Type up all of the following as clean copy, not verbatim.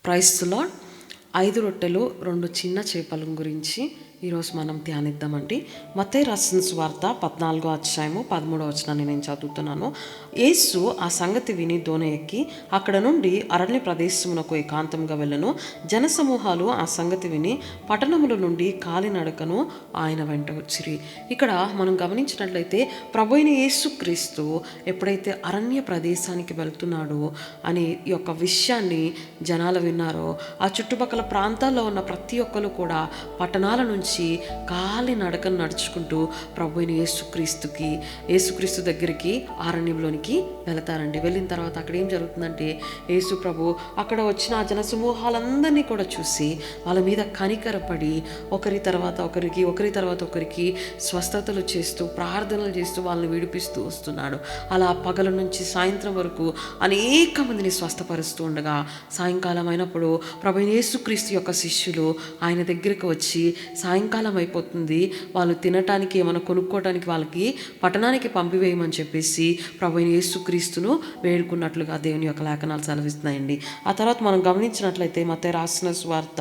Praise the lord. 5 రొట్టెలు 2 చిన్న చేపల గురించి ఈరోజు మనం ధ్యానిద్దామండి. మత్తయి రాసిన సువార్త 14వ అధ్యాయము 13వ వచనాన్ని నేను చదువుతున్నాను. యేసు ఆ సంగతి విని దోణి ఎక్కి అక్కడ నుండి అరణ్య ప్రదేశమునకు ఏకాంతంగా వెళ్ళను. జనసమూహాలు ఆ సంగతి విని పట్టణముల నుండి కాలినడకను ఆయన వెంట వచ్చిరి. ఇక్కడ మనం గమనించినట్లయితే ప్రభు అయిన యేసుక్రీస్తు ఎప్పుడైతే అరణ్య ప్రదేశానికి వెళ్తున్నాడో అని ఈ యొక్క విషయాన్ని జనాలు విన్నారో, ఆ చుట్టుపక్కల ప్రాంతాల్లో ఉన్న ప్రతి ఒక్కరు కూడా పట్టణాల నుంచి కాలి నడకను నడుచుకుంటూ ప్రభు అయిన యేసుక్రీస్తు దగ్గరికి అరణ్యంలోనికి వెళతారండి. వెళ్ళిన తర్వాత అక్కడ ఏం జరుగుతుందంటే, యేసు ప్రభు అక్కడ వచ్చిన ఆ జనసమూహాలందరినీ కూడా చూసి వాళ్ళ మీద కనికరపడి ఒకరి తర్వాత ఒకరికి స్వస్థతలు చేస్తూ ప్రార్థనలు చేస్తూ వాళ్ళని విడిపిస్తూ వస్తున్నాడు. అలా పగల నుంచి సాయంత్రం వరకు అనేక మందిని స్వస్థపరుస్తూ ఉండగా, సాయంకాలం అయినప్పుడు ప్రభు యేసుక్రీస్తు యొక్క శిష్యులు ఆయన దగ్గరికి వచ్చి, సాయంకాలం అయిపోతుంది, వాళ్ళు తినటానికి ఏమైనా కొనుక్కోవడానికి వాళ్ళకి పట్టణానికి పంపివేయమని చెప్పేసి ప్రభు యేసుక్రీస్తును వేడుకున్నట్లుగా దేవుని యొక్క లేఖనాలు సెలవిస్తున్నాయండి. ఆ తర్వాత మనం గమనించినట్లయితే మత్తయి రాసిన సువార్త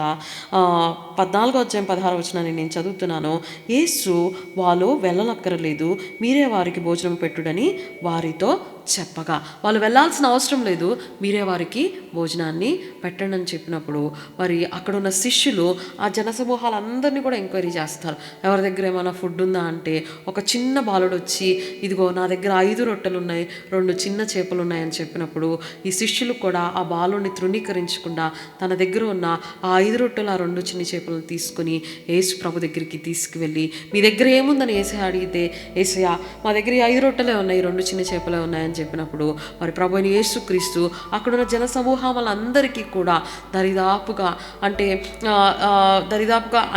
14వ అధ్యాయం 16వ వచనాన్ని నేను చదువుతున్నాను. యేసు వాళ్ళు వెళ్ళనక్కరలేదు, మీరే వారికి భోజనం పెట్టుడని వారితో చెప్పగా, వాళ్ళు వెళ్ళాల్సిన అవసరం లేదు, మీరే వారికి భోజనాన్ని పెట్టండి అని చెప్పినప్పుడు మరి అక్కడ ఉన్న శిష్యులు ఆ జనసమూహాలందరినీ కూడా ఎంక్వైరీ చేస్తారు. ఎవరి దగ్గర ఏమైనా ఫుడ్ ఉందా అంటే, ఒక చిన్న బాలుడు వచ్చి ఇదిగో నా దగ్గర 5 రొట్టెలు ఉన్నాయి, 2 చిన్న చేపలు ఉన్నాయని చెప్పినప్పుడు ఈ శిష్యులు కూడా ఆ బాలుడిని తృణీకరించకుండా తన దగ్గర ఉన్న ఆ 5 రొట్టెలు ఆ 2 చిన్న చేపలను తీసుకుని యేసు ప్రభు దగ్గరికి తీసుకువెళ్ళి, మీ దగ్గర ఏముందని యేసయ్య అడిగితే, యేసయ్య మా దగ్గర 5 రొట్టెలే ఉన్నాయి, 2 చిన్న చేపలే ఉన్నాయని చెప్పినప్పుడు మరి ప్రభు అయిన యేసుక్రీస్తు అక్కడున్న జన సమూహాలందరికీ కూడా దరిదాపుగా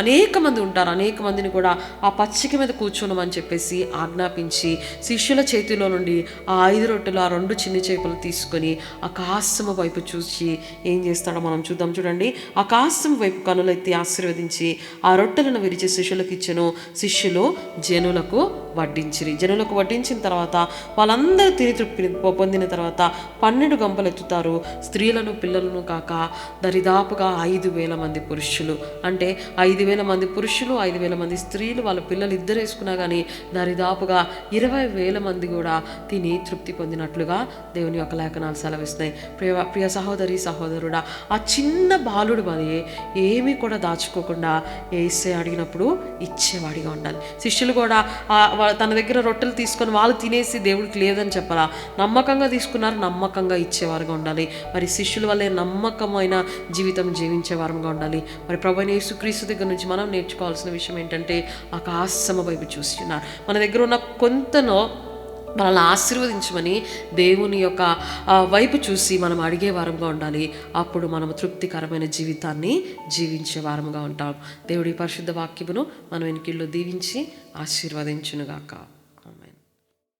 అనేక మంది ఉంటారు, అనేక మందిని కూడా ఆ పచ్చిక మీద కూర్చోనమని చెప్పేసి ఆజ్ఞాపించి శిష్యుల చేతిలో నుండి ఆ 5 రొట్టెలు ఆ 2 చిన్న చేపలు తీసుకొని ఆకాశము వైపు చూసి ఏం చేస్తాడో మనం చూద్దాం. చూడండి, ఆకాశం వైపు కనులెత్తి ఆశీర్వదించి ఆ రొట్టెలను విరిచి శిష్యులకు ఇచ్చెను. శిష్యులు జనులకు వడ్డించిన తర్వాత వాళ్ళందరూ తిని తృప్తి పొందిన తర్వాత 12 గంపలు ఎత్తుతారు. స్త్రీలను పిల్లలను కాక దరిదాపుగా 5,000 మంది పురుషులు, అంటే 5,000 మంది పురుషులు, 5,000 మంది స్త్రీలు, వాళ్ళ పిల్లలు ఇద్దరు వేసుకున్నా కానీ దరిదాపుగా 20,000 మంది కూడా తిని తృప్తి పొందినట్లుగా దేవుని యొక్క లేఖనాలు సెలవిస్తున్నాయి. ప్రియ సహోదరి సహోదరుడా, ఆ చిన్న బాలుడు మరి ఏమీ కూడా దాచుకోకుండా యేసయ్య అడిగినప్పుడు ఇచ్చేవాడిగా ఉండాలి. శిష్యులు కూడా తన దగ్గర రొట్టెలు తీసుకొని వాళ్ళు తినేసి దేవుడికి లేదని చెప్పాలా, నమ్మకంగా తీసుకున్నారు, నమ్మకంగా ఇచ్చేవారుగా ఉండాలి. మరి శిష్యుల వల్లే నమ్మకమైన జీవితం జీవించేవారుగా ఉండాలి. మరి ప్రభువైన యేసుక్రీస్తు దగ్గర నుంచి మనం నేర్చుకోవాల్సిన విషయం ఏంటంటే, ఆకాశము వైపు చూస్తున్నారు. మన దగ్గర ఉన్న కొంతనో వాళ్ళని ఆశీర్వదించమని దేవుని యొక్క వైపు చూసి మనం అడిగే వారంగా ఉండాలి. అప్పుడు మనం తృప్తికరమైన జీవితాన్ని జీవించే వారంగా ఉంటాం. దేవుడి పరిశుద్ధ వాక్యమును మనం వెనుకల్లో దీవించి ఆశీర్వదించునుగాక.